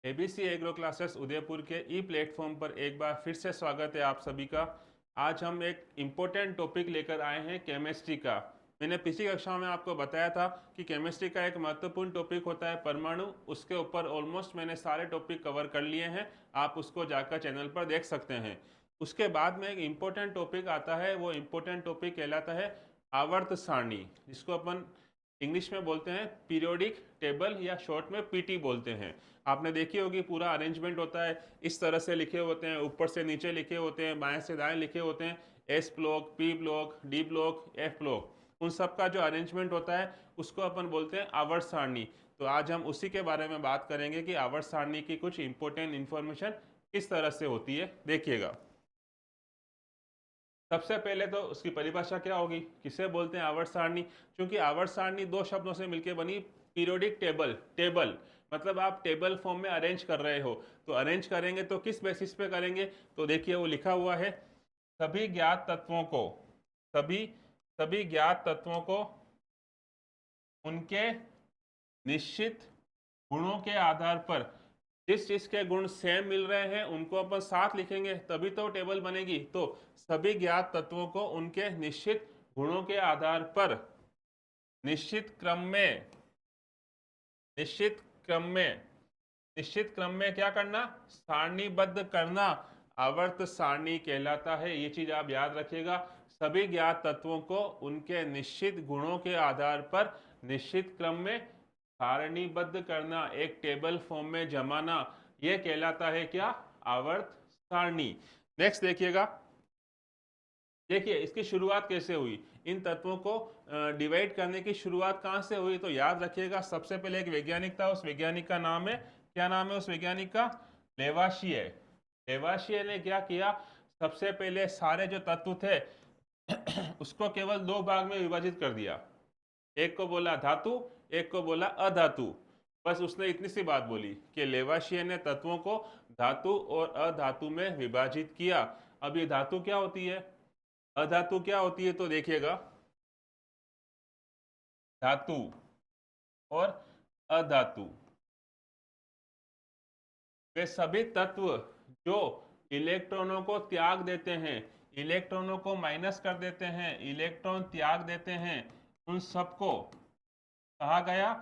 ABC agro classes Udaipur के ई platform पर एक बार फिर से स्वागत है आप सभी का। आज हम एक इम्पोर्टेंट टॉपिक लेकर आए हैं केमिस्ट्री का। मैंने पिछली कक्षा में आपको बताया था कि केमिस्ट्री का एक महत्वपूर्ण टॉपिक होता है परमाणु। उसके ऊपर ऑलमोस्ट मैंने सारे टॉपिक कवर कर लिए हैं, आप उसको जाकर चैनल पर देख सकते हैं। उसके बाद में एक इम्पोर्टेंट टॉपिक आता है, वो इम्पोर्टेंट टॉपिक कहलाता है आवर्त सारणी, जिसको अपन इंग्लिश में बोलते हैं पीरियोडिक टेबल या शॉर्ट में पीटी बोलते हैं। आपने देखी होगी पूरा अरेंजमेंट होता है, इस तरह से लिखे होते हैं, ऊपर से नीचे लिखे होते हैं, बाएं से दाएं लिखे होते हैं, S block, P block, D block, F block. उन सब का जो अरेंजमेंट होता है उसको अपन बोलते हैं आवर्त सारणी। तो आज हम उसी के बारे में बात करेंगे कि आवर्त सारणी की कुछ इंपॉर्टेंट इंफॉर्मेशन किस तरह से होती है, देखिएगा। सबसे पहले तो उसकी परिभाषा क्या होगी, किसे बोलते हैं आवर्त सारणी। क्योंकि आवर्त सारणी दो शब्दों से मिलकर बनी, पीरियोडिक टेबल। टेबल मतलब आप टेबल फॉर्म में अरेंज कर रहे हो, तो अरेंज करेंगे तो किस बेसिस पे करेंगे, तो देखिए वो लिखा हुआ है, सभी ज्ञात तत्वों को, सभी सभी ज्ञात तत्वों को उनके निश्चित गुणों के आधार पर, जिस चीज के गुण सेम मिल रहे हैं उनको अपन साथ लिखेंगे तभी तो टेबल बनेगी। तो सभी ज्ञात तत्वों को उनके निश्चित गुणों के आधार पर निश्चित क्रम में निश्चित क्रम में निश्चित क्रम में क्या करना, सारणीबद्ध करना, आवर्त सारणी कहलाता है। ये चीज आप याद रखिएगा, सभी ज्ञात तत्वों को उनके निश्चित गुणों के आधार पर निश्चित क्रम में सारणीबद्ध करना, एक टेबल फॉर्म में जमाना, यह कहलाता है क्या, आवर्त सारणी। नेक्स्ट देखिएगा, देखिए इसकी शुरुआत कैसे हुई, इन तत्वों को डिवाइड करने की शुरुआत कहां से हुई, तो याद रखिएगा सबसे पहले एक वैज्ञानिक था, उस वैज्ञानिक का नाम है, क्या नाम है उस वैज्ञानिक का, लेवाशिये। लेवाशिये ने क्या किया, सबसे पहले सारे जो तत्व थे उसको केवल दो भाग में विभाजित कर दिया, एक को बोला धातु, एक को बोला अधातु। बस उसने इतनी सी बात बोली कि लेवाशिये ने तत्वों को धातु और अधातु में विभाजित किया। अब ये धातु क्या होती है, अधातु क्या होती है, तो देखिएगा धातु और अधातु वे सभी तत्व जो इलेक्ट्रॉनों को त्याग देते हैं, इलेक्ट्रॉनों को माइनस कर देते हैं, इलेक्ट्रॉन त्याग देते हैं, उन सबको कहा गया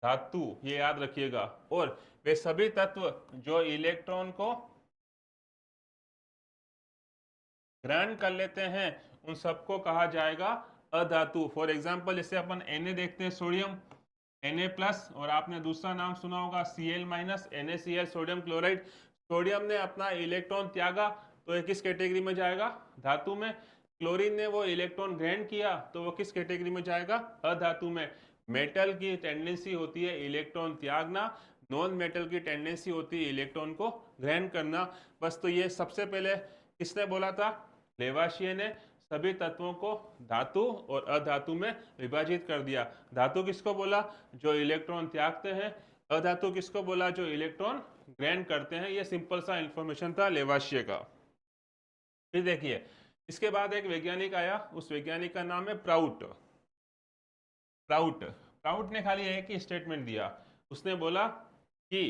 धातु, ये याद रखिएगा। और वे सभी तत्व जो इलेक्ट्रॉन को ग्रहण कर लेते हैं उन सबको कहा जाएगा अधातु। फॉर एग्जाम्पल जैसे अपन Na देखते हैं, सोडियम Na प्लस, और आपने दूसरा नाम सुना होगा Cl minus, NaCl, sodium chloride. Sodium ने अपना इलेक्ट्रॉन त्यागा तो ये किस कैटेगरी में जाएगा, धातु में। क्लोरीन ने वो इलेक्ट्रॉन ग्रहण किया तो वो किस कैटेगरी में जाएगा, अधातु में। मेटल की टेंडेंसी होती है इलेक्ट्रॉन त्यागना, नॉन मेटल की टेंडेंसी होती है इलेक्ट्रॉन को ग्रहण करना। बस तो ये सबसे पहले किसने बोला था, लेवाशिये ने सभी तत्वों को धातु और अधातु में विभाजित कर दिया। धातु किसको बोला, जो इलेक्ट्रॉन त्यागते हैं, अधातु किसको बोला, जो इलेक्ट्रॉन ग्रहण करते हैं। ये सिंपल सा इंफॉर्मेशन था लेवाशिये का। फिर देखिए इसके बाद एक वैज्ञानिक आया, उस वैज्ञानिक का नाम है प्राउट। प्राउट प्राउट ने खाली एक ही स्टेटमेंट दिया, उसने बोला कि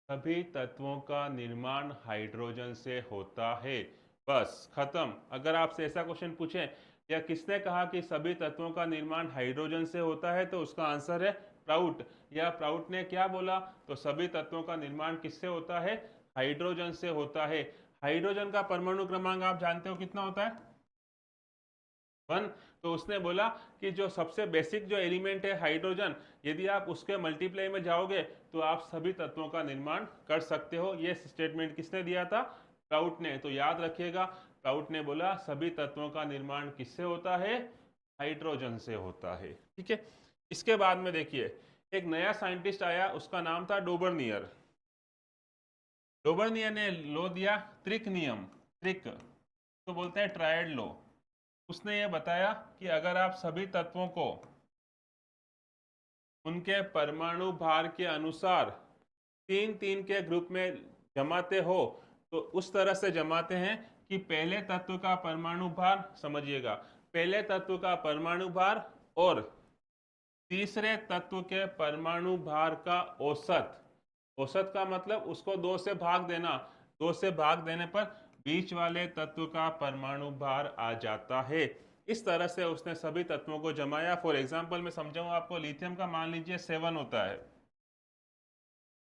सभी तत्वों का निर्माण हाइड्रोजन से होता है, बस खत्म। अगर आपसे ऐसा क्वेश्चन पूछे या किसने कहा कि सभी तत्वों का निर्माण हाइड्रोजन से होता है, तो उसका आंसर है प्राउट। या प्राउट ने क्या बोला, तो सभी तत्वों का निर्माण किससे होता है, हाइड्रोजन से होता है। हाइड्रोजन का परमाणु क्रमांक आप जानते हो कितना होता है, 1। तो उसने बोला कि जो सबसे बेसिक जो एलिमेंट है हाइड्रोजन, यदि आप उसके मल्टीप्लाई में जाओगे तो आप सभी तत्वों का निर्माण कर सकते हो। ये स्टेटमेंट किसने दिया था, प्राउट ने। तो याद रखिएगा, प्राउट ने बोला सभी तत्वों का निर्माण किससे होता है, हाइड्रोजन से होता है। ठीक है, इसके बाद में देखिए एक नया साइंटिस्ट आया, उसका नाम था डोबरनियर। डोबरनियर ने लो दिया त्रिक नियम, त्रिक तो बोलते हैं ट्रायड लो। उसने ये बताया कि अगर आप सभी तत्वों को उनके परमाणु भार के अनुसार तीन तीन के ग्रुप में जमाते हो, तो उस तरह से जमाते हैं कि पहले तत्व का परमाणु भार, समझिएगा, पहले तत्व का परमाणु भार और तीसरे तत्व के परमाणु भार का औसत औसत का मतलब उसको 2 से भाग देना, 2 से भाग देने पर बीच वाले तत्व का परमाणु भार आ जाता है। इस तरह से उसने सभी तत्वों को जमाया। फॉर एग्जांपल मैं समझाऊं आपको, लिथियम का मान लीजिए 7 होता है,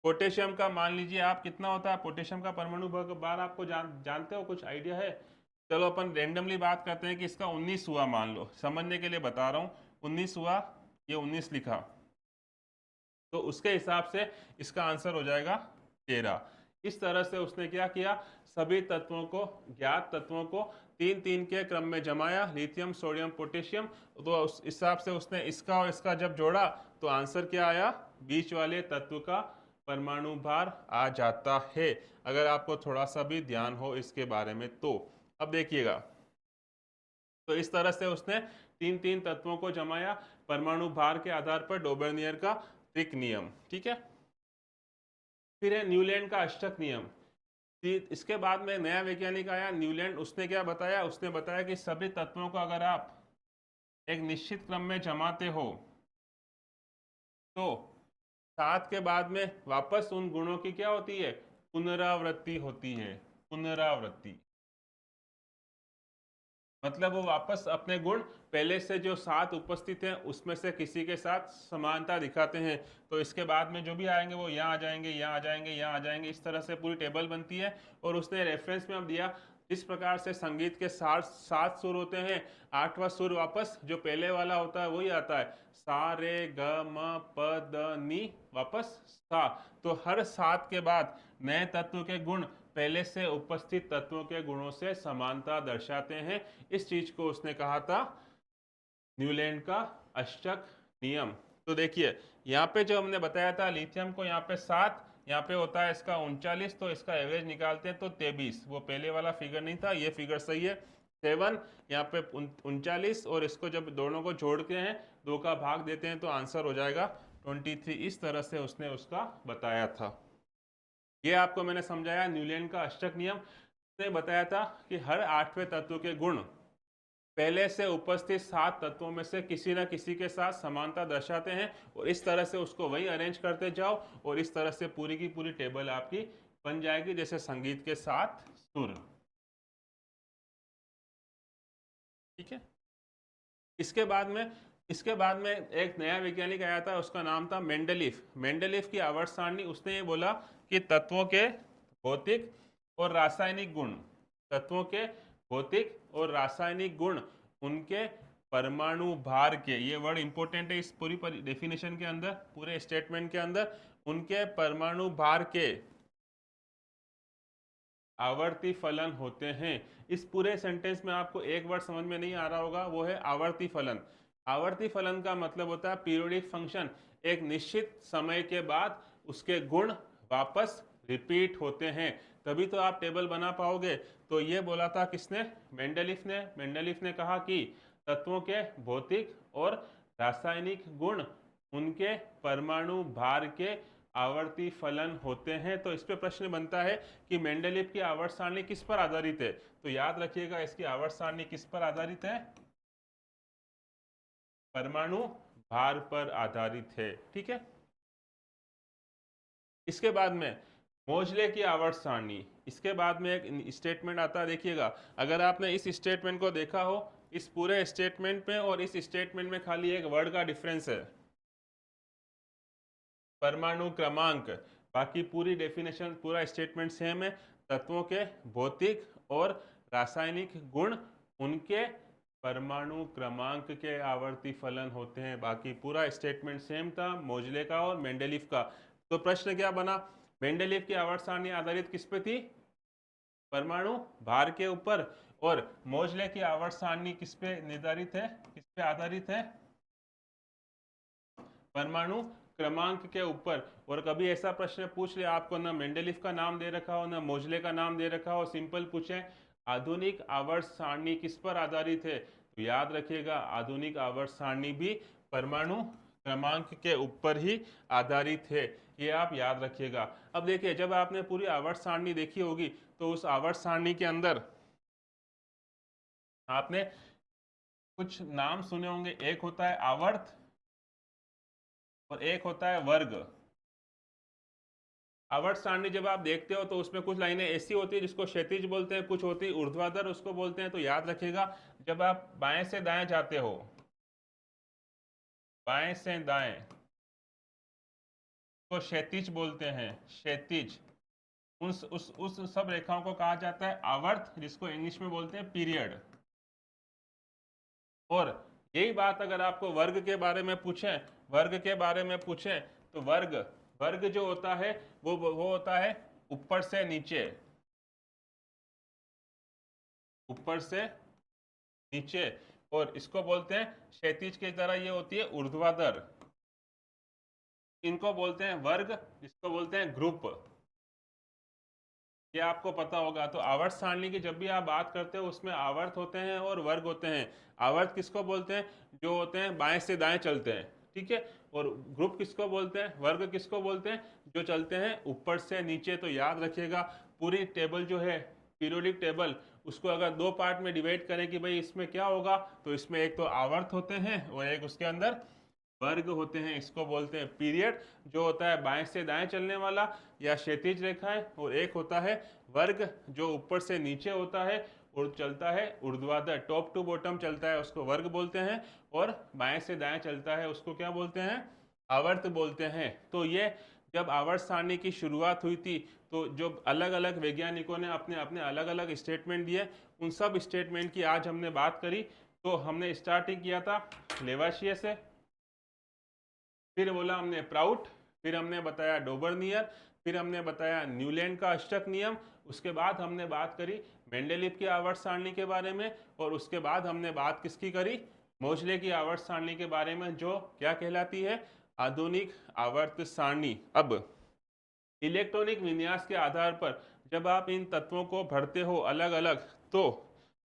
पोटेशियम का मान लीजिए आप कितना होता है, पोटेशियम का परमाणु भार आपको जानते हो, कुछ आइडिया है? चलो अपन रेंडमली बात करते हैं कि इसका 19 हुआ, मान लो, समझने के लिए बता रहा हूँ, 19 हुआ, ये 19 लिखा, तो उसके हिसाब से इसका आंसर हो जाएगा 13। इस तरह से उसने क्या किया, सभी तत्वों को, ज्ञात तत्वों को 3-3 के क्रम में जमाया, लिथियम सोडियम पोटेशियम। तो उस हिसाब से उसने इसका और इसका जब जोड़ा तो आंसर क्या आया, बीच वाले तत्व का परमाणु भार आ जाता है, अगर आपको थोड़ा सा भी ध्यान हो इसके बारे में तो। अब देखिएगा, तो इस तरह से उसने 3-3 तत्वों को जमाया परमाणु भार के आधार पर, डोबर्नियर का त्रिक नियम, ठीक है। फिर है न्यूलैंड का अष्टक नियम। फिर इसके बाद में नया वैज्ञानिक आया न्यूलैंड, उसने क्या बताया, उसने बताया कि सभी तत्वों को अगर आप एक निश्चित क्रम में जमाते हो तो 7 के बाद में वापस उन गुणों की क्या होती है, पुनरावृत्ति होती है, पुनरावृत्ति। मतलब वो वापस अपने गुण पहले से जो 7 उपस्थित हैं उसमें से किसी के साथ समानता दिखाते हैं, तो इसके बाद में जो भी आएंगे वो यहाँ आ जाएंगे, यहाँ आ जाएंगे, यहाँ आ जाएंगे, इस तरह से पूरी टेबल बनती है। और उसने रेफरेंस में अब दिया, इस प्रकार से संगीत के 7 सुर होते हैं, 8वां सुर वापस जो पहले वाला होता है वही आता है, सा रे ग म प द नी, वापस सा। तो हर 7 के बाद नए तत्व के गुण पहले से उपस्थित तत्वों के गुणों से समानता दर्शाते हैं। इस चीज को उसने कहा था न्यूलैंड का अष्टक नियम। तो देखिए यहाँ पे जो हमने बताया था लिथियम को यहाँ पे 7, यहाँ पे होता है इसका 39, तो इसका एवरेज निकालते हैं तो 23, वो पहले वाला फिगर नहीं था, ये फिगर सही है। 7 यहाँ पे 39, और इसको जब दोनों को जोड़ते हैं, 2 का भाग देते हैं तो आंसर हो जाएगा 23। इस तरह से उसने उसका बताया था। ये आपको मैंने समझाया न्यूलैंड का अष्टक नियम। ने बताया था कि हर 8वें तत्व के गुण पहले से उपस्थित 7 तत्वों में से किसी न किसी के साथ समानता दर्शाते हैं, और इस तरह से उसको वही अरेंज करते जाओ, और इस तरह से पूरी की पूरी टेबल आपकी बन जाएगी, जैसे संगीत के 7 सुर, ठीक है। इसके बाद में एक नया वैज्ञानिक आया था, उसका नाम था मेंडलीफ। मेंडलीफ की आवर्त सारणी, उसने ये बोला कि तत्वों के भौतिक और रासायनिक गुण, तत्वों के भौतिक और रासायनिक गुण उनके परमाणु भार के, ये वर्ड इंपॉर्टेंट है इस पूरी डेफिनेशन के अंदर, पूरे स्टेटमेंट के अंदर, उनके परमाणु भार के आवर्ती फलन होते हैं। इस पूरे सेंटेंस में आपको एक वर्ड समझ में नहीं आ रहा होगा, वो है आवर्ती फलन। आवर्ती फलन का मतलब होता है पीरियोडिक फंक्शन, एक निश्चित समय के बाद उसके गुण वापस रिपीट होते हैं, तभी तो आप टेबल बना पाओगे। तो ये बोला था किसने, मेंडलीफ ने कहा कि तत्वों के भौतिक और रासायनिक गुण उनके परमाणु भार के आवर्ती फलन होते हैं। तो इस पे प्रश्न बनता है कि मेंडलीफ की आवर्त सारणी किस पर आधारित है, तो याद रखिएगा इसकी आवर्त सारणी किस पर आधारित है, परमाणु भार पर आधारित है, ठीक है। इसके बाद में मोजले की आवर्त सारणी, इसके बाद में एक स्टेटमेंट आता है, देखिएगा अगर आपने इस स्टेटमेंट को देखा हो, इस पूरे स्टेटमेंट में और इस स्टेटमेंट में खाली एक वर्ड का डिफरेंस है, परमाणु क्रमांक, बाकी पूरी डेफिनेशन पूरा स्टेटमेंट सेम है। तत्वों के भौतिक और रासायनिक गुण उनके परमाणु क्रमांक के आवर्ती फलन होते हैं, बाकी पूरा स्टेटमेंट सेम था मोजले का और मेंडलीफ का। तो प्रश्न क्या बना, मेंडलीफ की आवर्त सारणी आधारित किस पे थी, परमाणु भार के ऊपर, और मोजले की आवर्त सारणी किस पे निर्धारित है, किस पे आधारित है, परमाणु क्रमांक के ऊपर। और कभी ऐसा प्रश्न पूछ लिया आपको, ना मेंडलीफ का नाम दे रखा हो ना मोजले का नाम दे रखा हो, सिंपल पूछे आधुनिक आवर्त सारणी किस पर आधारित है, तो याद रखिएगा आधुनिक आवर्त सारणी भी परमाणु क्रमांक के ऊपर ही आधारित है, ये आप याद रखिएगा। अब देखिए जब आपने पूरी आवर्त सारणी देखी होगी तो उस आवर्त सारणी के अंदर आपने कुछ नाम सुने होंगे, एक होता है आवर्त और एक होता है वर्ग। आवर्त सारणी जब आप देखते हो तो उसमें कुछ लाइनें ऐसी होती है जिसको क्षैतिज बोलते हैं, कुछ होती है ऊर्ध्वाधर उसको बोलते हैं। तो याद रखिएगा, जब आप बाएं से दाएं जाते हो, बाएं से दाएं, तो क्षैतिज बोलते हैं, क्षैतिज। उस सब रेखाओं को कहा जाता है आवर्त, जिसको इंग्लिश में बोलते हैं पीरियड। और यही बात अगर आपको वर्ग के बारे में पूछें, वर्ग के बारे में पूछें, तो वर्ग, वर्ग जो होता है वो होता है ऊपर से नीचे, ऊपर से नीचे। और इसको बोलते हैं क्षैतिज की तरह ये होती है ऊर्ध्वाधर, इनको बोलते हैं वर्ग, इसको बोलते हैं ग्रुप। ये आपको पता होगा। तो आवर्त सारणी की जब भी आप बात करते हो उसमें आवर्त होते हैं और वर्ग होते हैं। आवर्त किसको बोलते हैं? जो होते हैं बाएं से दाएं चलते हैं, ठीक है। और ग्रुप किसको बोलते हैं? वर्ग किसको बोलते हैं? जो चलते हैं ऊपर से नीचे। तो याद रखिएगा, पूरी टेबल जो है पीरियोडिक टेबल, उसको अगर दो पार्ट में डिवाइड करें कि भाई इसमें क्या होगा, तो इसमें एक तो आवर्त होते हैं और एक उसके अंदर वर्ग होते हैं। इसको बोलते हैं पीरियड, जो होता है बाएं से दाएं चलने वाला या क्षैतिज रेखाएं। और एक होता है वर्ग, जो ऊपर से नीचे होता है और चलता है ऊर्ध्वाधर, टॉप टू बॉटम चलता है, उसको वर्ग बोलते हैं। और बाएं से दाएं चलता है, उसको क्या बोलते हैं? आवर्त बोलते हैं। तो ये जब आवर्त सारणी की शुरुआत हुई थी, तो जो अलग अलग वैज्ञानिकों ने अपने अपने अलग अलग स्टेटमेंट दिए, उन सब स्टेटमेंट की आज हमने बात करी। तो हमने स्टार्टिंग किया था लेवाशियर से, फिर बोला हमने प्राउट, फिर हमने बताया डोबर्नियर, फिर हमने बताया न्यूलैंड का अष्टक नियम। उसके बाद हमने बात करी मेंडेलीव की आवर्त सारणी के बारे में। और उसके बाद हमने बात किसकी करी? मोजले की आवर्त सारणी के बारे में, जो क्या कहलाती है? आधुनिक आवर्त सारणी। अब इलेक्ट्रॉनिक विन्यास के आधार पर जब आप इन तत्वों को भरते हो अलग अलग, तो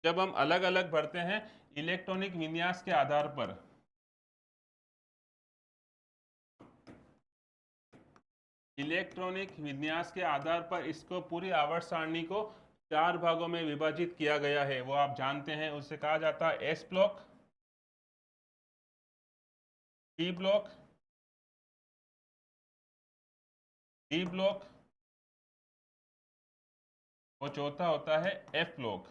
जब हम अलग अलग भरते हैं इलेक्ट्रॉनिक विन्यास के आधार पर, इलेक्ट्रॉनिक विन्यास के आधार पर इसको पूरी आवर्त सारणी को 4 भागों में विभाजित किया गया है। वो आप जानते हैं, उसे कहा जाता है S block, P block, D block, और चौथा होता है एफ ब्लॉक।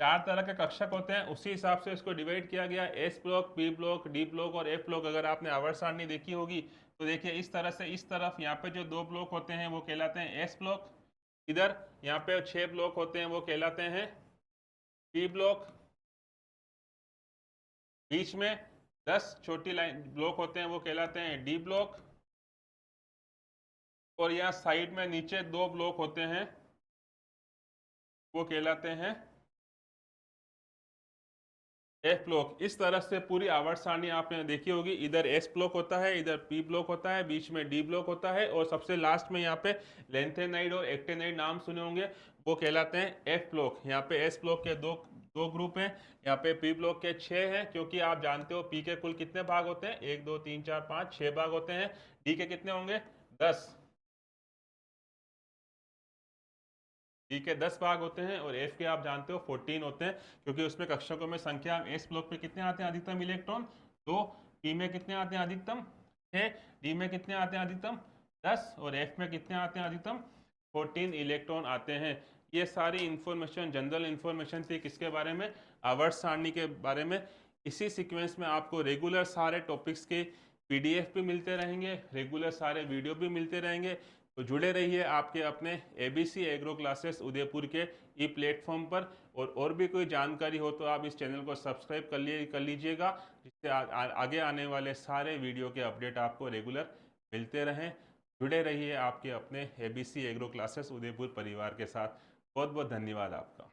4 तरह के कक्षक होते हैं, उसी हिसाब से इसको डिवाइड किया गया। S block, P block, D block और एफ ब्लॉक। अगर आपने आवर्त सारणी देखी होगी तो देखिए इस तरह से, इस तरफ यहाँ पे जो 2 ब्लॉक होते हैं वो कहलाते हैं एस ब्लॉक। इधर यहाँ पे 6 ब्लॉक होते हैं वो कहलाते हैं पी ब्लॉक। बीच में 10 छोटी लाइन ब्लॉक होते हैं वो कहलाते हैं डी ब्लॉक। और यहाँ साइड में नीचे 2 ब्लॉक होते हैं वो कहलाते हैं एफ ब्लॉक। इस तरह से पूरी आवर्त सारणी आपने देखी होगी। इधर एस ब्लॉक होता है, इधर पी ब्लॉक होता है, बीच में डी ब्लॉक होता है, और सबसे लास्ट में यहाँ पे लेंथेनाइड और एक्टेनाइड नाम सुने होंगे, वो कहलाते हैं एफ ब्लॉक। यहाँ पे एस ब्लॉक के दो दो ग्रुप हैं, यहाँ पे पी ब्लॉक के 6 हैं, क्योंकि आप जानते हो पी के कुल कितने भाग होते हैं? 1 2 3 4 5 6 भाग होते हैं। डी के कितने होंगे? 10। डी के 10 भाग होते हैं और एफ के आप जानते हो 14 होते हैं, क्योंकि उसमें कक्षकों में संख्या, एस ब्लॉक पे कितने आते हैं अधिकतम इलेक्ट्रॉन? 2। पी में कितने आते हैं अधिकतम? 6। डी में कितने आते हैं अधिकतम? 10। और एफ में कितने आते हैं अधिकतम? 14 इलेक्ट्रॉन आते हैं। ये सारी इंफॉर्मेशन जनरल इंफॉर्मेशन थी किसके बारे में? आवर्त सारणी के बारे में। इसी सीक्वेंस में आपको रेगुलर सारे टॉपिक्स के पीडीएफ भी मिलते रहेंगे, रेगुलर सारे वीडियो भी मिलते रहेंगे। तो जुड़े रहिए आपके अपने एबीसी एग्रो क्लासेस उदयपुर के ई प्लेटफॉर्म पर। और भी कोई जानकारी हो तो आप इस चैनल को सब्सक्राइब कर लीजिएगा, जिससे आगे आने वाले सारे वीडियो के अपडेट आपको रेगुलर मिलते रहें। जुड़े रहिए आपके अपने एबीसी एग्रो क्लासेस उदयपुर परिवार के साथ। बहुत बहुत धन्यवाद आपका।